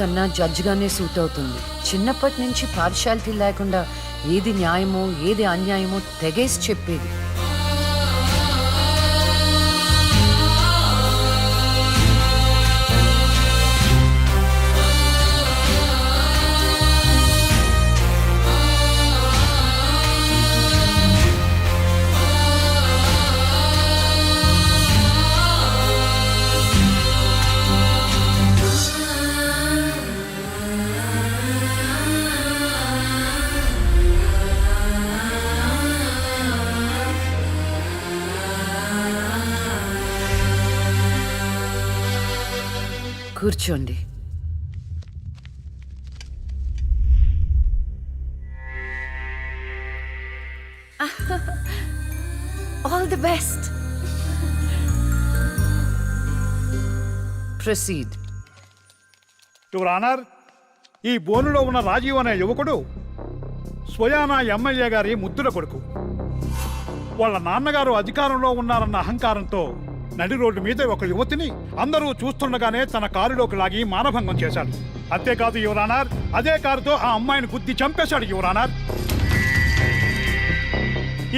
కన్నా జడ్జిగానే సూట్ అవుతుంది. చిన్నప్పటి నుంచి పార్షాలిటీ లేకుండా ఏది న్యాయమో ఏది అన్యాయమో తెగేసి చెప్పేది. కూర్చోండి. All the best. Proceed. Your honour, ఈ బోనులో ఉన్న రాజీవ్ అనే యువకుడు స్వయానా ఎమ్మెల్యే గారి ముద్దుల కొడుకు. వాళ్ళ నాన్నగారు అధికారంలో ఉన్నారన్న అహంకారంతో నడి రోడ్డు మీద ఒక యువతిని అందరూ చూస్తుండగానే తన కారులోకి లాగి మానభంగం చేశాడు. అంతేకాదు యువర్ ఆనర్, అదే కారుతో ఆ అమ్మాయిని గుద్ది చంపేశాడు యువర్ ఆనర్.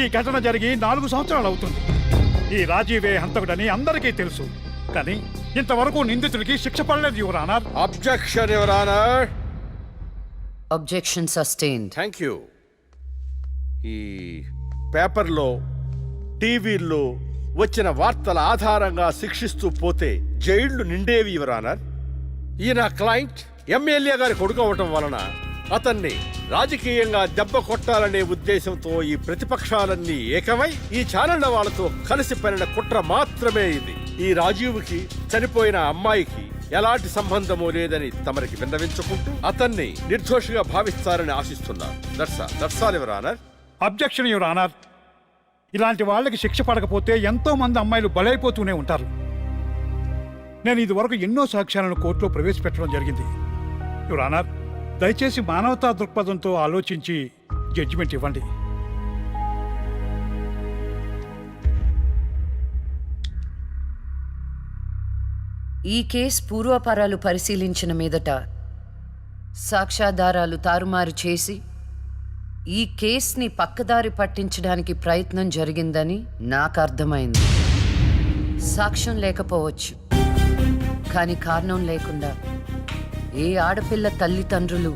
ఈ ఘటన జరిగి 4 సంవత్సరాలు అవుతుంది. ఈ రాజీవే హంతకుడని అందరికీ తెలుసు, కానీ ఇంతవరకు నిందితుడికి శిక్ష పడలేదు your honour. Objection your honour. Objection sustained. Thank you. ఈ పేపర్లో టీవీల్లో వచ్చిన వార్తల ఆధారంగా శిక్షిస్తూ పోతే జైళ్లు నిండేవి యువర్ ఆనర్. ఈయన క్లయింట్ ఎమ్మెల్యే గారి కొడుకు అవటం వలన అతన్ని రాజకీయంగా దెబ్బ కొట్టాలనే ఉద్దేశంతో ఈ ప్రతిపక్షాలన్నీ ఏకమై ఈ ఛానళ్ల వాళ్ళతో కలిసి పనిన కుట్ర మాత్రమే ఇది. ఈ రాజీవ్కి చనిపోయిన అమ్మాయికి ఎలాంటి సంబంధమూ లేదని తమరికి విన్నవించుకుంటూ అతన్ని నిర్దోషిగా భావిస్తారని ఆశిస్తున్నారు. That's all your honour. Objection your honour. ఇలాంటి వాళ్ళకి శిక్ష పడకపోతే ఎంతో మంది అమ్మాయిలు బలైపోతూనే ఉంటారు. నేను ఇదివరకు ఎన్నో సాక్ష్యాలను కోర్టులో ప్రవేశపెట్టడం జరిగింది యువర్ ఆనర్. దయచేసి మానవతా దృక్పథంతో ఆలోచించి జడ్జిమెంట్ ఇవ్వండి. ఈ కేసు పూర్వాపరాలు పరిశీలించిన మీదట సాక్ష్యాధారాలు తారుమారు చేసి ఈ కేసుని పక్కదారి పట్టించడానికి ప్రయత్నం జరిగిందని నాకు అర్థమైంది. సాక్ష్యం లేకపోవచ్చు, కానీ కారణం లేకుండా ఏ ఆడపిల్ల తల్లిదండ్రులు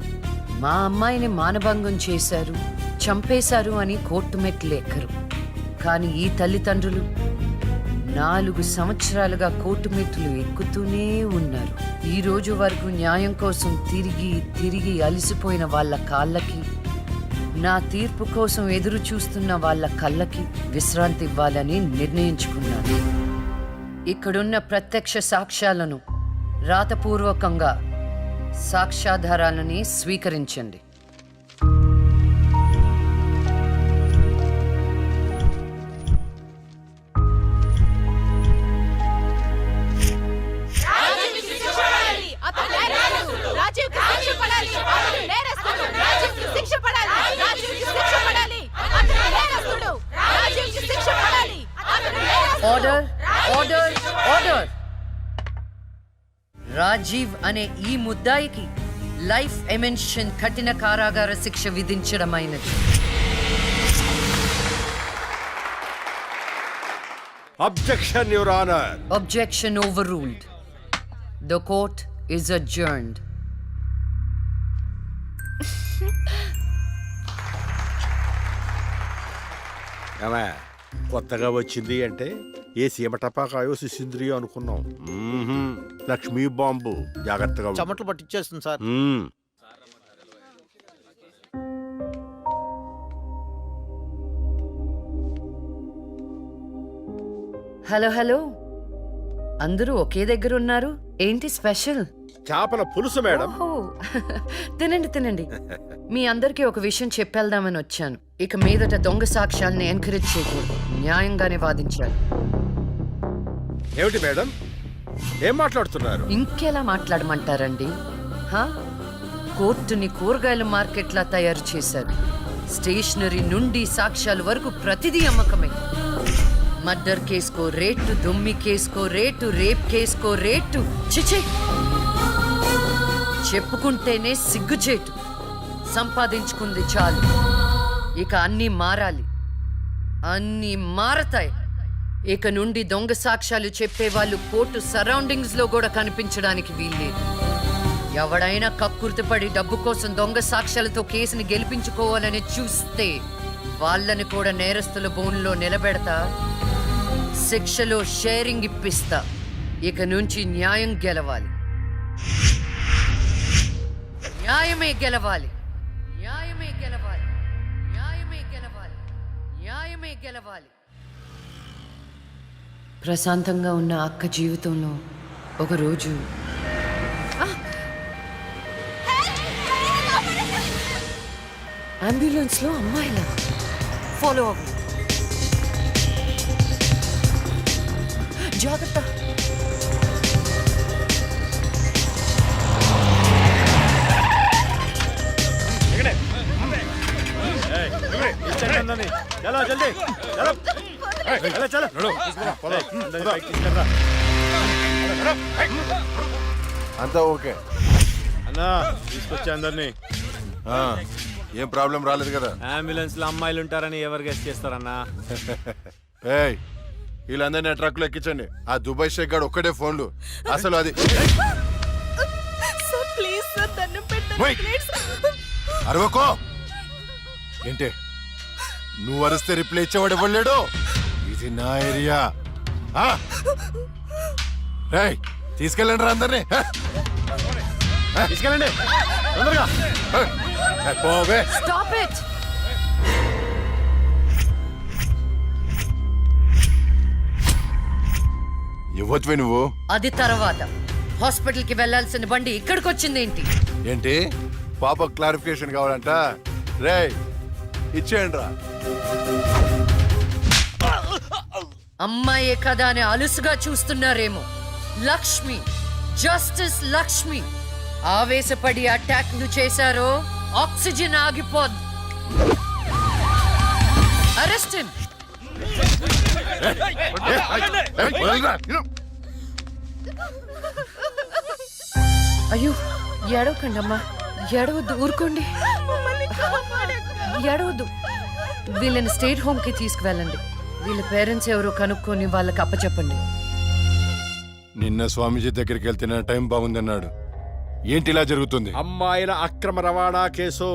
మా అమ్మాయిని మానభంగం చేశారు, చంపేశారు అని కోర్టు మెట్లు ఎక్కరు. కానీ ఈ తల్లిదండ్రులు 4 సంవత్సరాలుగా కోర్టు మెట్లు ఎక్కుతూనే ఉన్నారు. ఈ రోజు వరకు న్యాయం కోసం తిరిగి తిరిగి అలసిపోయిన వాళ్ళ కాళ్ళకి, నా తీర్పు కోసం ఎదురు చూస్తున్న వాళ్ళ కళ్ళకి విశ్రాంతి ఇవ్వాలని నిర్ణయించుకున్నాను. ఇక్కడున్న ప్రత్యక్ష సాక్ష్యాలను రాతపూర్వకంగా సాక్ష్యాధారాలని స్వీకరించండి. Order, order, order. రాజీవ్ అనే ఈ ముద్దాయికి లైఫ్ ఎమెన్షన్ కఠిన కారాగార శిక్ష విధించడమైనది. Objection your honour. Objection overruled. The court is adjourned. కొత్తగా వచ్చింది అంటే ఏ సీమ టపాకాయో సిసింద్రియో అనుకున్నాం. లక్ష్మీ బాంబు. జాగ్రత్తగా చెమటలు పట్టించేస్తుంది సార్. హలో హలో, అందరూ ఒకే దగ్గర ఉన్నారు. ఏంటి స్పెషల్? చేపల పులుసు మేడం. తినండి తినండి. మీ అందరికీ ఒక విషయం చెప్పేద్దామని వచ్చాను. ఇక మీదట దొంగ సాక్ష్యాలని ఎంకరేజ్ చేయకూడదు, న్యాయంగానే వాదించాలి. ఏమిటి మేడం, ఏం మాట్లాడుతున్నారు? ఇంకెలా మాట్లాడమంటారండి? కోర్టుని కూరగాయల మార్కెట్లా తయారు చేశారు. స్టేషనరీ నుండి సాక్ష్యాల వరకు ప్రతిదీ అమ్మకమే. మర్డర్ కేసుకో రేటు, దొమ్మి కేసుకో రేటు, రేప్ కేసుకో రేటు. చిచి, చెప్పుకుంటేనే సిగ్గుచేటు. సంపాదించుకుంది చాలు. ఇక అన్నీ మారాలి. అన్నీ మారతాయి. ఇక నుండి దొంగ సాక్ష్యాలు చెప్పేవాళ్ళు కోర్టు సరౌండింగ్స్ లో కూడా కనిపించడానికి వీల్లేదు. ఎవడైనా కక్కుర్తిపడి డబ్బు కోసం దొంగ సాక్ష్యాలతో కేసుని గెలిపించుకోవాలని చూస్తే వాళ్ళని కూడా నేరస్తుల బోన్లో నిలబెడతా. శిక్షలో షేరింగ్ ఇప్పిస్తా. ఇక నుంచి న్యాయం గెలవాలి. న్యాయమే గెలవాలి. న్యాయమే గెలవాలి. న్యాయమే గెలవాలి. న్యాయమే గెలవాలి. ప్రశాంతంగా ఉన్న అక్క జీవితంలో ఒకరోజు అంబులెన్స్లో అమ్మాయిలా ఫాలో అవ్వు. జాగ్రత్త. అంతా ఓకే అన్నా తీసుకొచ్చా అందరినీ. ఏం ప్రాబ్లం రాలేదు కదా? అంబులెన్స్ లో అమ్మాయిలు ఉంటారని ఎవరు గెస్ట్ చేస్తారన్నా? ఏయ్ వీళ్ళందరినీ ట్రక్కులు ఎక్కించండి. ఆ దుబాయ్ షేక్ గాడు ఒక్కడే ఫోన్లు. అసలు అది ఓయ్! అరవకో. ఏంటే నువ్వు అరిస్తే రిప్లై ఇచ్చేవాడు ఇవ్వలేడు. ఇది నా ఏరియా. రేయ్ తీసుకెళ్ళండి రా అందరినీ. తీసుకెళ్ళండి తొందరగా. పోవే. Stop it. ఇవ్వచ్చువే నువ్వు. అది తర్వాత. హాస్పిటల్ కి వెళ్లాల్సిన బండి ఇక్కడికి వచ్చిందేంటి? ఏంటి పాప క్లారిఫికేషన్ కావాలంట? రేయ్ ఇచ్చేయండి రా. అమ్మాయే కదా అని అలుసుగా చూస్తున్నారేమో. లక్ష్మి, జస్టిస్ లక్ష్మి ఆవేశపడి అటాక్ ను చేశారో ఆక్సిజన్ ఆగిపోద్ది. Arrest him. అయ్యో ఏడవకండి అమ్మా. ఏడవద్దు, ఊరుకోండి. ఏడవద్దు. వీళ్ళని స్టేట్ హోమ్ కి తీసుకువెళ్ళండి. వీళ్ళ పేరెంట్స్ ఎవరో కనుక్కొని వాళ్ళకి అప్పచెప్పండి. నిన్న స్వామీజీ దగ్గరికి వెళ్తే నా టైం బాగుందన్నాడు. ఏంటి ఇలా జరుగుతుంది? అమ్మాయిల అక్రమ రవాణా కేసు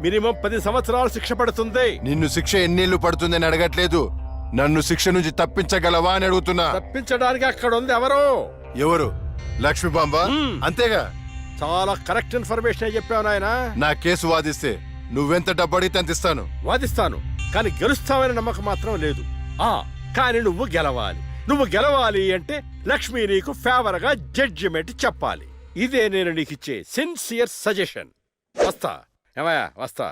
మినిమం 10 సంవత్సరాలు శిక్ష పడుతుంది. నిన్ను శిక్ష ఎన్నేళ్లు పడుతుందని అడగట్లేదు. నన్ను శిక్ష నుంచి తప్పించగలవా అని అడుగుతున్నా. తప్పించడానికి అక్కడ ఉంది ఎవరు? ఎవరు? లక్ష్మీబాంబ. అంతేగా? చాలా కరెక్ట్ ఇన్ఫర్మేషన్ చెప్పావు నాయన. నా కేసు వాదిస్తే నువ్వెంత డబ్బు అడిగితే అంత ఇస్తాను. వాదిస్తాను, కానీ గెలుస్తావని నమ్మకం మాత్రం లేదు. కానీ నువ్వు గెలవాలి. నువ్వు గెలవాలి అంటే లక్ష్మి నీకు ఫేవర్ గా జడ్జిమెంట్ చెప్పాలి. ఇదే నేను నీకు ఇచ్చే సిన్సియర్ సజెషన్. వస్తా ఏమయ్యా, వస్తా.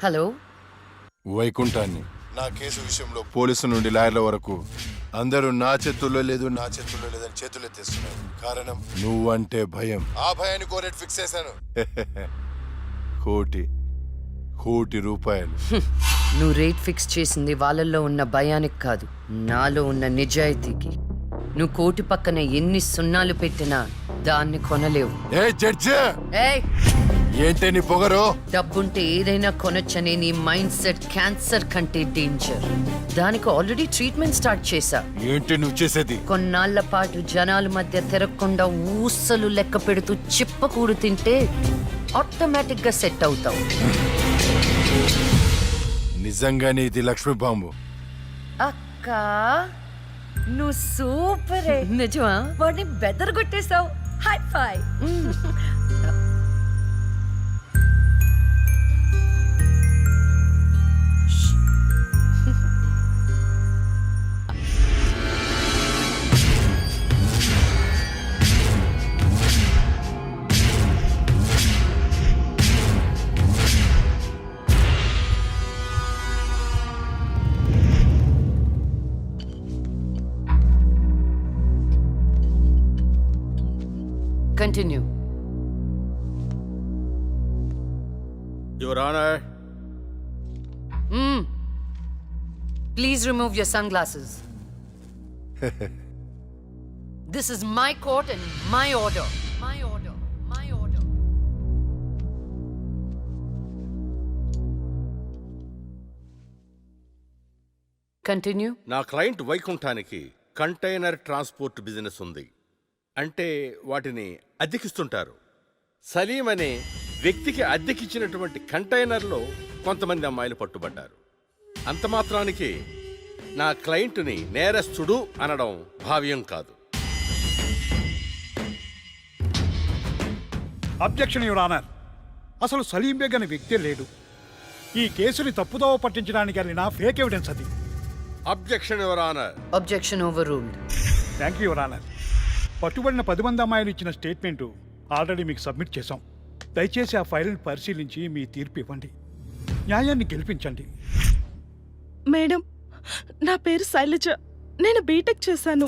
హలో, వైకుంఠాన్ని. నా కేసు విషయంలో పోలీసు నుండి లాయర్ల వరకు అందరూ నా చేతుల్లో లేదు, నా చేతుల్లో లేదని చేతులు ఎత్తేస్తున్నారు. కారణం నువ్వంటే భయం. ఆ భయాన్ని కోరేట్ ఫిక్స్ చేశాను. కోటి రూపాయలు. నువ్వు రేట్ ఫిక్స్ చేసింది వాళ్ళల్లో ఉన్న భయానికి కాదు, నాలో ఉన్న నిజాయితీకి. నువ్వు కోటి పక్కన ఎన్ని సున్నాలు పెట్టినా దాన్ని కొనలేవు. ఏ జడ్జి, ఏయ్, ఏంటే నీ పొగరు? డబ్బుంటే ఏదైనా కొనొచ్చనే నీ మైండ్ సెట్ క్యాన్సర్ కంటే డేంజర్. దానికి ఆల్రెడీ ట్రీట్మెంట్ స్టార్ట్ చేశా. ఏంటి నువ్వు చేసేది? కొన్నాళ్ల పాటు జనాల మధ్య తిరగకుండా ఊసలు లెక్క పెడుతూ చిప్పకూడు తింటే ఆటోమేటిక్ గా సెట్ అవుతావు. నిజంగానే ఇది లక్ష్మీ బాంబు. అక్క, నువ్వు సూపరే. నిజమా? వాడిని బెదర్ కొట్టేశావు. High five. Continue. Your Honor. Please remove your sunglasses. This is my court and my order. My order. My order. Continue. నా క్లయింట్ వైకుంఠానికి కంటైనర్ ట్రాన్స్పోర్ట్ బిజినెస్ ఉంది. అంటే వాటిని అద్దెకిస్తుంటారు. సలీం అనే వ్యక్తికి అద్దెకిచ్చినటువంటి కంటైనర్లో కొంతమంది అమ్మాయిలు పట్టుబడ్డారు. అంత మాత్రానికి నా క్లయింట్ని నేరస్తుడు అనడం భావ్యం కాదు. Objection your honour. అసలు సలీం బేగ్ అనే వ్యక్తే లేడు. ఈ కేసుని తప్పుదోవ పట్టించడానికి వెళ్ళిన ఫేక్ ఎవిడెన్స్ అది. Objection your honour. Objection overruled. Thank you your honour. పట్టుబడిన 10 మంది అమ్మాయిలు ఇచ్చిన స్టేట్మెంటు ఆల్రెడీ మీకు సబ్మిట్ చేశాం. దయచేసి ఆ ఫైల్ని పరిశీలించి మీ తీర్పు ఇవ్వండి. న్యాయాన్ని గెలిపించండి. మేడం, నా పేరు శైలజ. నేను బీటెక్ చేశాను.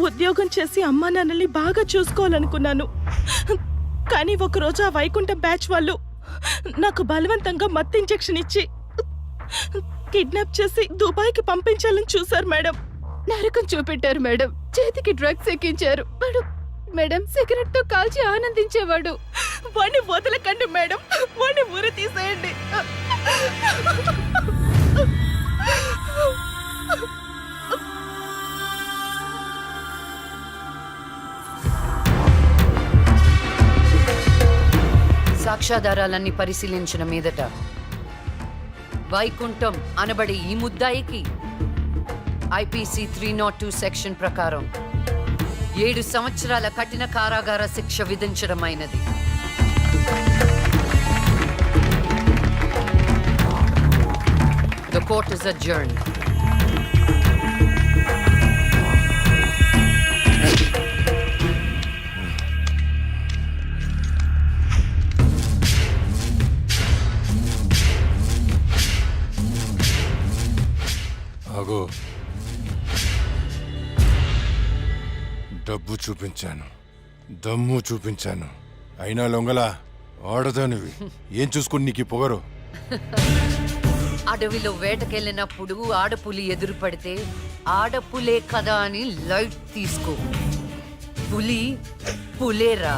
ఉద్యోగం చేసి అమ్మా నాన్నల్ని బాగా చూసుకోవాలనుకున్నాను. కానీ ఒకరోజు ఆ వైకుంఠ బ్యాచ్ వాళ్ళు నాకు బలవంతంగా మత్తు ఇంజెక్షన్ ఇచ్చి కిడ్నాప్ చేసి దుబాయ్కి పంపించాలని చూశారు మేడం. నరకం చూపెట్టారు మేడం. చేతికి డ్రగ్స్ ఎక్కించారు మేడం. మేడం సిగరెట్ తో కాల్చి ఆనందించేవాడు. వాణ్ణి వదలకండి మేడం, వాణ్ణి ఉరి తీసేయండి. సాక్ష్యాధారాలన్నీ పరిశీలించిన మీదట వైకుంఠం అనబడే ఈ ముద్దాయికి ఐపీసీ 302 సెక్షన్ ప్రకారం 7 సంవత్సరాల కఠిన కారాగార శిక్ష విధించడమైనది. The court is adjourned. ఆగో, డబ్బు చూపించాను, దమ్ము చూపించాను, అయినా లొంగలా ఆడదానివి. ఏం చూసుకుని నీకు ఈ పొగరు? అడవిలో వేటకెళ్ళినప్పుడు ఆడపులి ఎదురు పడితే ఆడపులే కదా అని లైట్ తీసుకో. పులి పులేరా.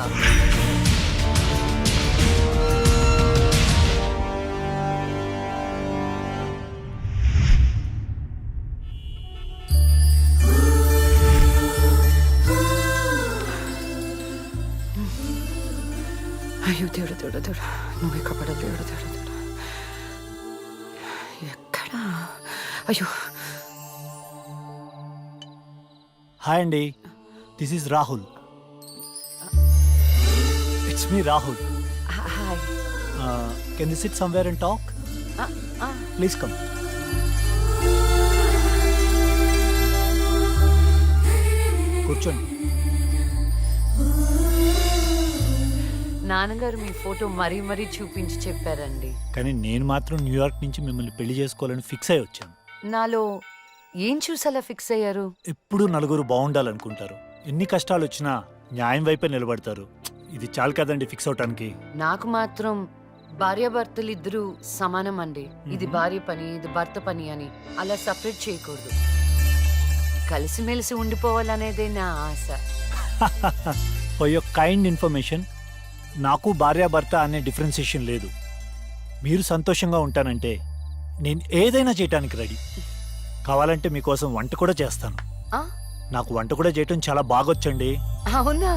అయ్యో దేవుడు దేవుడు దేవుడు, నువ్వు ఇక్కడ పడ దేవుడు దేవుడు దేవుడు. ఎక్కడా? అయ్యో. హాయ్ అండి, this is Rahul. It's me Rahul. Hi. Can you SIT somewhere and talk? Please come. కూర్చోండి. నాన్నగారు మీ ఫోటో మరీ మరీ చూపించి చెప్పారండి. కానీ నేను మాత్రం న్యూయార్క్ నుంచి మిమ్మల్ని పెళ్లి చేసుకోవాలని ఫిక్స్ అయి వచ్చాను. నాలో ఏం చూసేలా ఫిక్స్ అయ్యారు? ఎప్పుడూ నలుగురు బాగుండాలనుకుంటారు. ఎన్ని కష్టాలు వచ్చినా న్యాయం వైపే నిలబడతారు. ఇది చాలు కదండి ఫిక్స్ అవటానికి. నాకు మాత్రం భార్యాభర్తలు ఇద్దరు సమానం అండి. ఇది భార్య పని, ఇది భర్త పని అని అలా సపరేట్ చేయకూడదు. కలిసిమెలిసి ఉండిపోవాలనేదే నా ఆశ. ఫర్ యువర్ కైండ్ ఇన్ఫర్మేషన్, నాకు భార్యాభర్త అనే డిఫరెన్సియేషన్ లేదు. మీరు సంతోషంగా ఉంటానంటే నేను ఏదైనా చేయటానికి రెడీ. కావాలంటే మీకోసం వంట కూడా చేస్తాను. ఆ? నాకు వంట కూడా చేయటం చాలా బాగొచ్చండి. అవునా?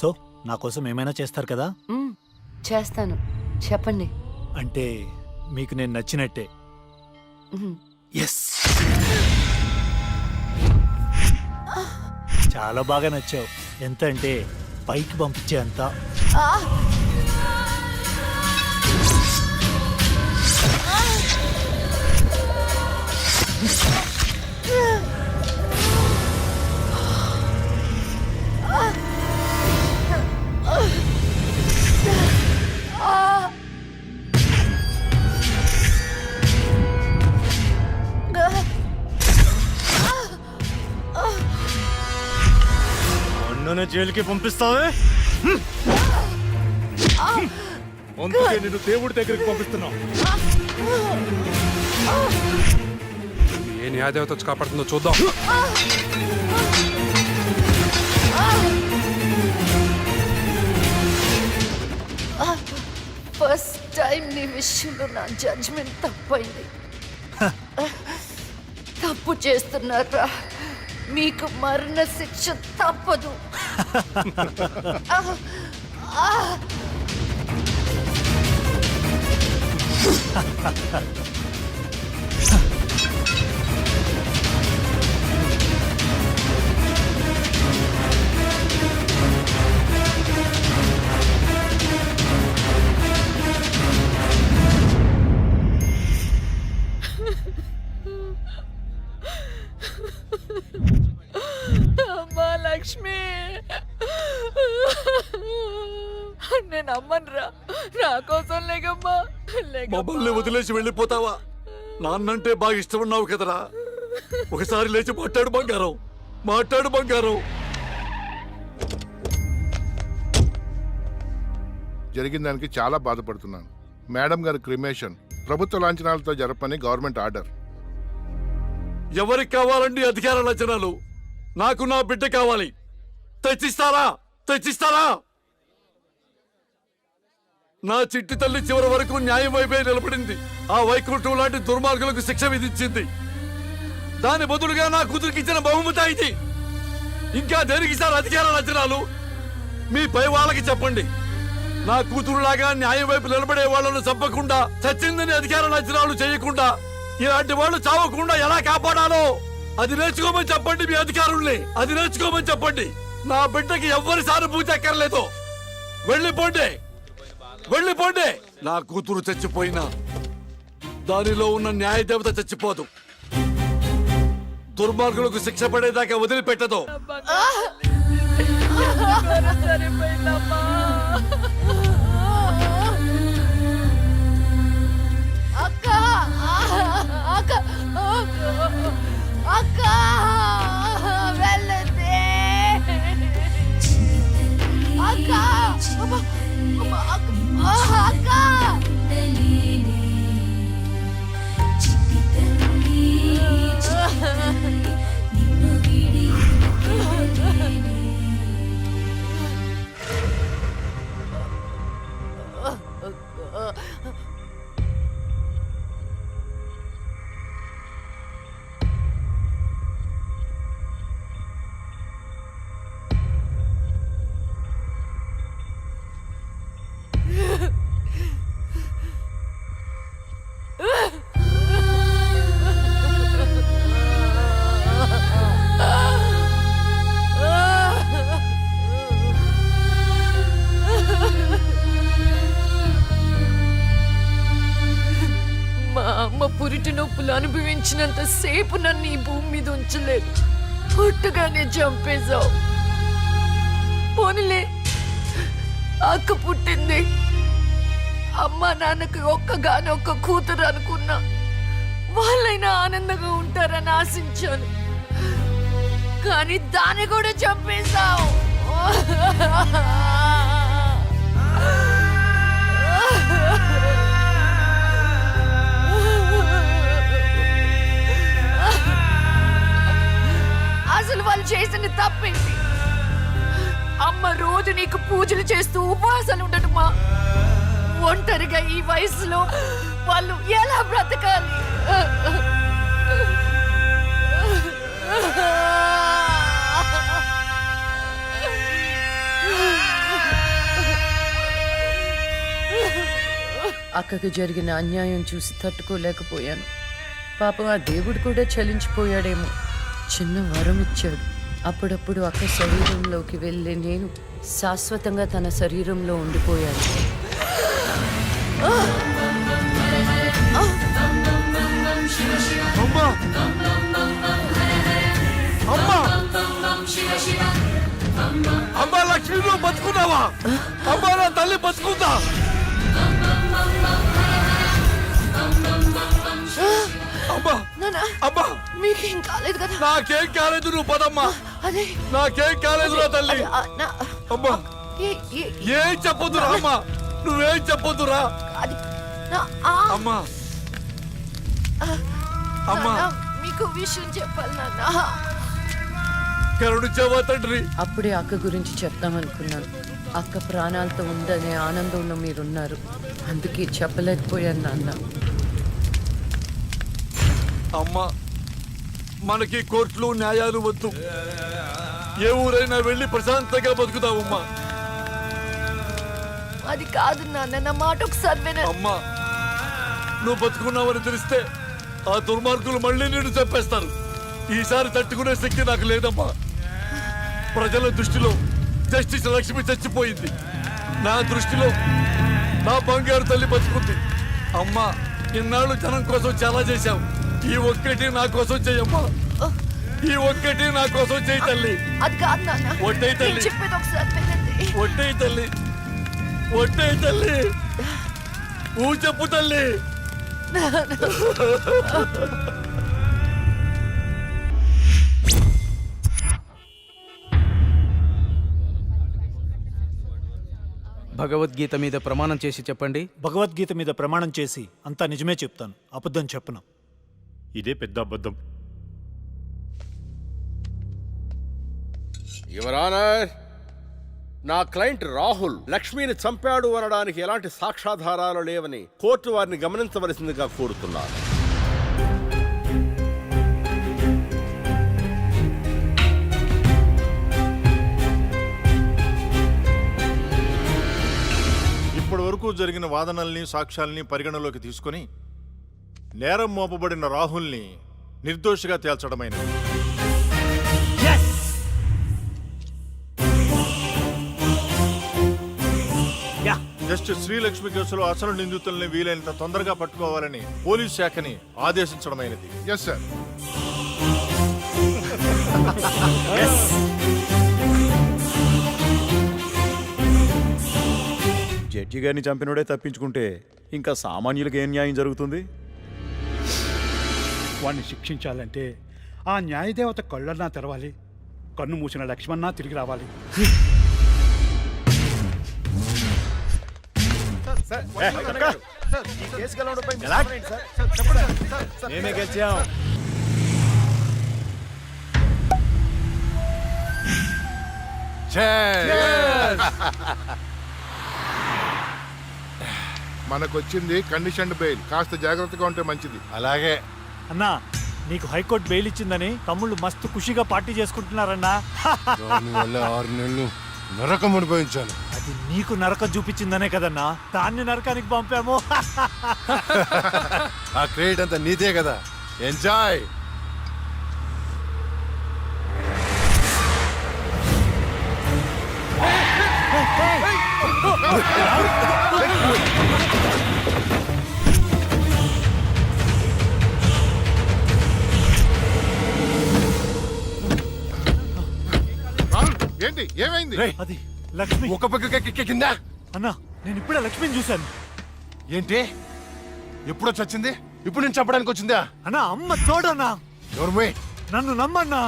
సో నా కోసం ఏమైనా చేస్తారు కదా? చేస్తాను, చెప్పండి. అంటే మీకు నేను నచ్చినట్టే. మ్మ్. ఎస్, చాలా బాగా నచ్చావు. ఎంత అంటే పైకి పంపించే అంత. అన్నను జైలుకి పంపిస్తావే? అందుకే నిన్ను దేవుడి దగ్గరికి పంపిస్తున్నాం. ఏ న్యాయదేవత వచ్చి కాపాడుతుందో చూద్దాం. ఫస్ట్ టైం నీ విషయంలో నా జడ్జ్మెంట్ తప్పైంది. తప్పు చేస్తున్నారా? మీకు మరణ శిక్ష తప్పదు. అమ్మా లక్ష్మి, నేను అమ్మనురా, నా కోసం లేకమ్మా. మమ్మల్ని వదిలేసి వెళ్ళిపోతావా? నాన్నంటే బాగా ఇష్టం ఉన్నావు కదరా. ఒకసారి లేచి మాట్లాడు బంగారం, మాట్లాడు బంగారం. జరిగిన దానికి చాలా బాధపడుతున్నాను. మేడం గారి క్రిమేషన్ ప్రభుత్వ లాంఛనాలతో జరపని గవర్నమెంట్ ఆర్డర్. ఎవరికి కావాలండి అధికార లక్షణాలు? నాకు నా బిడ్డ కావాలి. తెచ్చిస్తారా? తెచ్చిస్తారా? నా చిట్టి తల్లి చివరి వరకు న్యాయం వైపే నిలబడింది. ఆ వైకుంఠం లాంటి దుర్మార్గులకు శిక్ష విధించింది. దాని బదులుగా నా కూతురికి ఇచ్చిన బహుమతి ఇది. ఇంకా దేనికి సార్ అధికార లక్షణాలు? మీ పై వాళ్ళకి చెప్పండి. నా కూతురులాగా న్యాయం వైపు నిలబడే వాళ్లను చంపకుండా, చచ్చిందని అధికార లక్షణాలు చేయకుండా, ఇలాంటి వాళ్ళు చావకుండా ఎలా కాపాడాలో అది నేర్చుకోమని చెప్పండి. మీ అధికారుల్ని అది నేర్చుకోమని చెప్పండి. నా బిడ్డకి ఎవ్వరి సానుభూతి అక్కర్లేదు. వెళ్ళిపోండి, వెళ్ళిపోండి. నా కూతురు చచ్చిపోయినా దానిలో ఉన్న న్యాయ దేవత చచ్చిపోదు. దుర్మార్గులకు శిక్ష పడేదాకా వదిలిపెట్టదు. సరిపోయిందమ్మా. అక్క అక్క అక్క వెళ్ళదే అక్క అక్క. మా అమ్మ పురిటి నొప్పులు అనుభవించినంత సేపు నన్ను ఈ భూమి మీద ఉంచలేదు. పుట్టుగానే చంపేశావు. పోనీలే, అక్క పుట్టింది. అమ్మ నాన్నకి ఒక్కగానొక్క కూతురు అనుకున్నా. వాళ్ళైనా ఆనందంగా ఉంటారని ఆశించాను. కానీ దాన్ని కూడా చంపేశావు. అసలు వాళ్ళు చేసిన తప్పేంటి? అమ్మ రోజు నీకు పూజలు చేస్తూ ఉపవాసాలు ఉండటమా? ఒంటరిగా ఈ వయసులో వాళ్ళు ఎలా బ్రతకాలి? అక్కకు జరిగిన అన్యాయం చూసి తట్టుకోలేకపోయాను. పాపం ఆ దేవుడు కూడా చలించిపోయాడేమో. చిన్న వరం ఇచ్చాడు. అప్పుడప్పుడు అక్క శరీరంలోకి వెళ్ళే నేను శాశ్వతంగా తన శరీరంలో ఉండిపోయాను. అమ్మా! అమ్మా! అమ్మా లక్ష్మి, నువ్వు బతుకున్నావా? అమ్మా, నా తల్లి బతుకుందా? అమ్మా! అమ్మా! మీకేం కాలేదు కదా? నాకేం కాలేదు, నువ్వు పదమ్మా. అదే నాకేం కాలేదు నా తల్లి. అమ్మా, ఏం చెప్పొద్దు అమ్మా. నువ్వేం చెప్పొద్దురా. అది అమ్మా అమ్మా మీకు విషయం చెప్పాలి నాన్న. కరుణించావా తండ్రి? అప్పుడే అక్క గురించి చెప్దామనుకున్నాను. అక్క ప్రాణాలతో ఉందనే ఆనందంలో మీరున్నారు, అందుకే చెప్పలేకపోయాను నాన్న. అమ్మా మనకి కోర్టులు న్యాయాలు వద్దు. ఏ ఊరైనా వెళ్ళి ప్రశాంతంగా బతుకుతావమ్మా. అది కాదు నాన్న, నా మాట ఒకసారి వినండి. అమ్మా నువ్వు బతుకున్నావని తెలిస్తే ఆ దుర్మార్గులు మళ్ళీ నిన్ను చంపేస్తారు. ఈసారి తట్టుకునే శక్తి నాకు లేదమ్మా. ప్రజల దృష్టిలో జస్టిస్ లక్ష్మి చచ్చిపోయింది, నా దృష్టిలో నా బంగారు తల్లి బతుకుంది. అమ్మా ఇన్నాళ్ళు జనం కోసం చాలా చేశావు, ఈ ఒక్కటి నా కోసం చెయ్యమ్మా. ఈ ఒక్కటి నా కోసం చెయ్యి తల్లి. అది కాదు నాన్న, ఒట్టేయి తల్లి. నేను చెప్పేది ఒకసారి వినండి. ఒట్టేయి తల్లి, ఒట్టేయి తల్లి, ఊ చెప్పు తల్లి. భగవద్గీత మీద ప్రమాణం చేసి చెప్పండి. భగవద్గీత మీద ప్రమాణం చేసి అంతా నిజమే చెప్తాను, అబద్ధం చెప్పను. ఇదే పెద్ద అబద్ధం. యువర్ ఆనర్, నా క్లయింట్ రాహుల్ లక్ష్మిని చంపాడు అనడానికి ఎలాంటి సాక్ష్యాధారాలు లేవని కోర్టు వారిని గమనించవలసిందిగా కోరుతున్నాను. ఇప్పటి వరకు జరిగిన వాదనల్ని సాక్ష్యాల్ని పరిగణలోకి తీసుకొని నేరం మోపబడిన రాహుల్ని నిర్దోషిగా తేల్చడమైనది. జస్టిస్ శ్రీలక్ష్మి కేసులో అసలు నిందితుల్ని వీలైనంత తొందరగా పట్టుకోవాలని పోలీస్ శాఖని ఆదేశించడమైనది. Yes sir. జడ్జి గారిని చంపినోడే తప్పించుకుంటే ఇంకా సామాన్యులకు ఏం న్యాయం జరుగుతుంది? వాణ్ణి శిక్షించాలంటే ఆ న్యాయదేవత కళ్ళన్నా తెరవాలి, కన్ను మూసిన లక్ష్మణ తిరిగి రావాలి. మేమే గెలిచాం. మనకొచ్చింది కండిషన్ బెయిల్, కాస్త జాగ్రత్తగా ఉంటే మంచిది. అలాగే అన్నా, నీకు హైకోర్టు బెయిల్ ఇచ్చిందని తమ్ముళ్ళు మస్తు ఖుషిగా పార్టీ చేసుకుంటున్నారన్నా. దానివల్ల 6 నెలలు నరకం అనుభవించాను. అది నీకు నరకం చూపించిందనే కదన్నా దాన్ని నరకానికి పంపాము. ఆ క్రెడిట్ అంతా నీదే కదా, ఎంజాయ్. ఏంటి ఏమైంది? అది లక్ష్మి. ఒక పక్క కింద. అన్నా, నేను ఇప్పుడే లక్ష్మిని చూశాను. ఏంటి ఎప్పుడో చచ్చింది, ఇప్పుడు నేను చెప్పడానికి వచ్చిందా? అన్నా, అమ్మ తోడన్నా. ఎవరు? నన్ను నమ్మన్నా,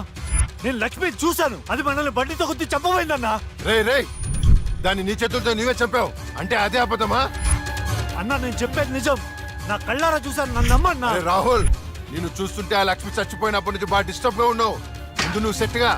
నేను లక్ష్మిని చూశాను. అది మనల్ని బండితో కొద్ది చంపబోయిందన్నా. రే రే, దాన్ని నీ చేతులతో నీవే చంపావు అంటే అదే అబద్ధమా? అన్నా, నేను చెప్పేది నిజం, నా కళ్ళారా చూశాను, నన్ను నమ్మన్నా. అరే రాహుల్, నిన్ను చూస్తుంటే ఆ లక్ష్మి చచ్చిపోయినప్పటి నుంచి బాగా డిస్టర్బ్ గా ఉన్నావు. ముందు నువ్వు సెట్గా.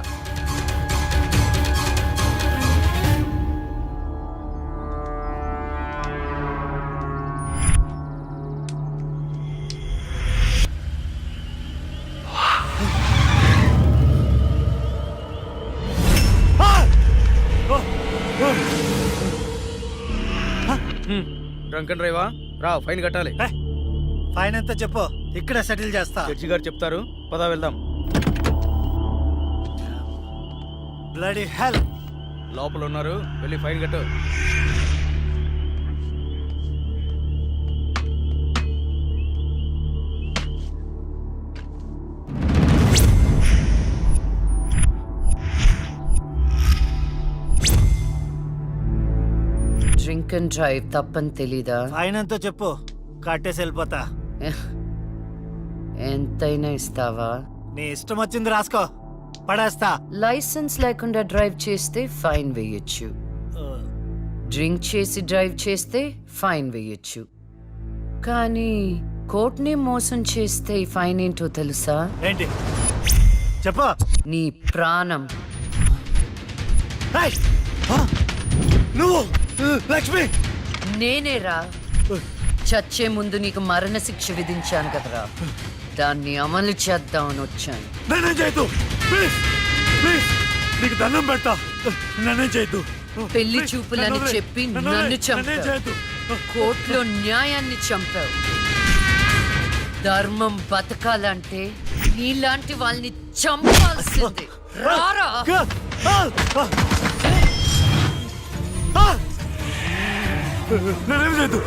Drunk and డ్రైవా? రా, ఫైన్ కట్టాలి. ఫైన్ ఎంత చెప్పు, ఇక్కడ సెటిల్ చేస్తా. జడ్జి గారు చెప్తారు, పదా వెళ్దాం. Bloody hell. లోపల ఉన్నారు, వెళ్ళి ఫైన్ కట్టు. డ్రింక్ అండ్ డ్రైవ్ తప్పని తెలీదా? ఫైన్ ఎంత చెప్పు, కట్టేసి వెళ్ళిపోతా. ఎంతైనా ఇస్తావా? నీ ఇష్టం వచ్చింది రాసుకో, పడేస్తా. లైసెన్స్ లేకుండా డ్రైవ్ చేస్తే ఫైన్ వేయొచ్చు. డ్రింక్ చేసి డ్రైవ్ చేస్తే ఫైన్ వేయొచ్చు, కానీ కోర్టుని మోసం చేస్తే ఈ ఫైన్ ఏంటో తెలుసా? ఏంటి చెప్పా? నీ ప్రాణం. నువ్వు లక్ష్మి, నేనేరా చచ్చే ముందు నీకు మరణశిక్ష విధించాను కదరా, దాన్ని అమలు చేద్దామని వచ్చాను. నన్నేం చేయొద్దు ప్లీజ్ ప్లీజ్, నీకు దండం పెడతా, నన్నేం చేయొద్దు. పెళ్లి చూపులని చెప్పి నన్ను చంపావు, కోర్టులో న్యాయాన్ని చంపావు. ధర్మం బతకాలంటే నీలాంటి వాళ్ళని చంపాల్సిందే. రారా నన్నేం చేయొద్దు.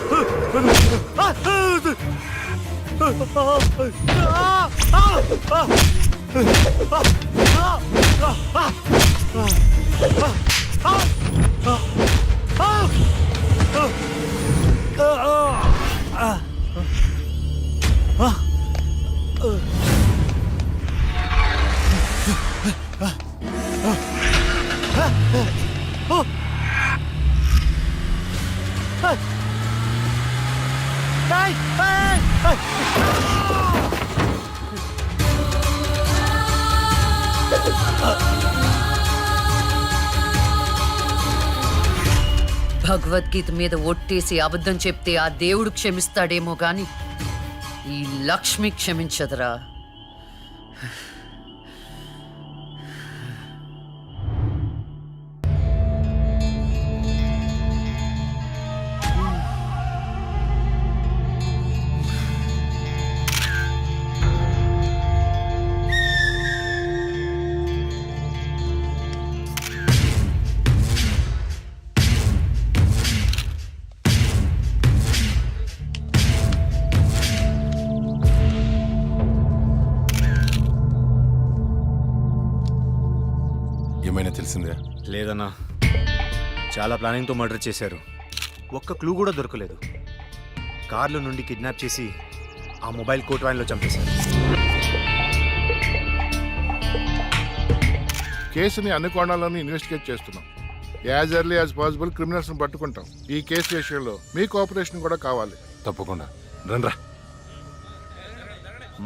భగవద్గీత మీద ఒట్టేసి అబద్ధం చెప్తే ఆ దేవుడు క్షమిస్తాడేమో గాని ఈ లక్ష్మి క్షమించదురా. ఏమైనా తెలిసిందే? లేదన్నా, చాలా ప్లానింగ్తో మర్డర్ చేశారు. ఒక్క క్లూ కూడా దొరకలేదు. కార్లో నుండి కిడ్నాప్ చేసి ఆ మొబైల్ కోట్ వ్యాన్లో చంపేశారు. కేసుని అన్ని కోణాలను ఇన్వెస్టిగేట్ చేస్తున్నాం. యాజ్ ఎర్లీ యాజ్ పాసిబుల్ క్రిమినల్స్ని పట్టుకుంటాం. ఈ కేసు విషయంలో మీ కోఆపరేషన్ కూడా కావాలి. తప్పకుండా రండ్రా.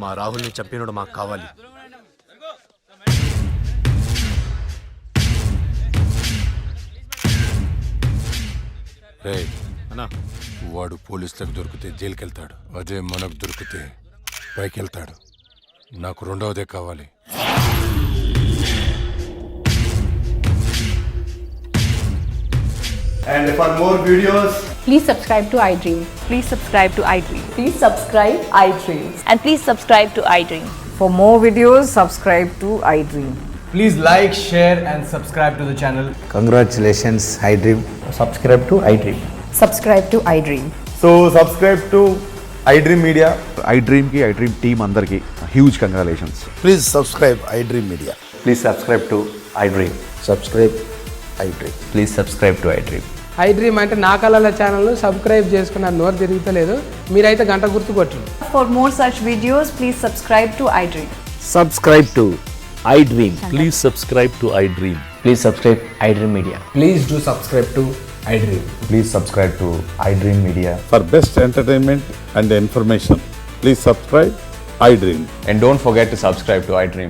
మా రాహుల్ని చంపినోడు మాకు కావాలి. రే అన్నా, వాడు పోలీసులకు దొరికితే జైలుకి వెళ్తాడు, అదే మనకు దొరికితే పైకి వెళ్తాడు. నాకు రెండవదే కావాలి. And for more videos, Please subscribe to iDream. Please subscribe to iDream. Please subscribe iDream. And please subscribe to iDream. For more videos, subscribe to iDream. please like, share and subscribe to the channel. Congratulations, iDream. Subscribe to iDream. Subscribe to iDream. So subscribe to iDream Media. iDream ki iDream team andarki huge congratulations. Please subscribe iDream media. Please subscribe to iDream. Subscribe iDream. Please subscribe to iDream. iDream అంటే నా కళల channel subscribe చేసుకున్న నోరు తిరుగుతలేదు, మీరైతే గంట గుర్తు కొట్టండి. For more such videos, please subscribe to iDream. Subscribe to iDream. Please subscribe to iDream. Please subscribe iDream Media. Please do subscribe to iDream. Please subscribe to iDream Media. For best entertainment and information, please subscribe iDream. And don't forget to subscribe to iDream.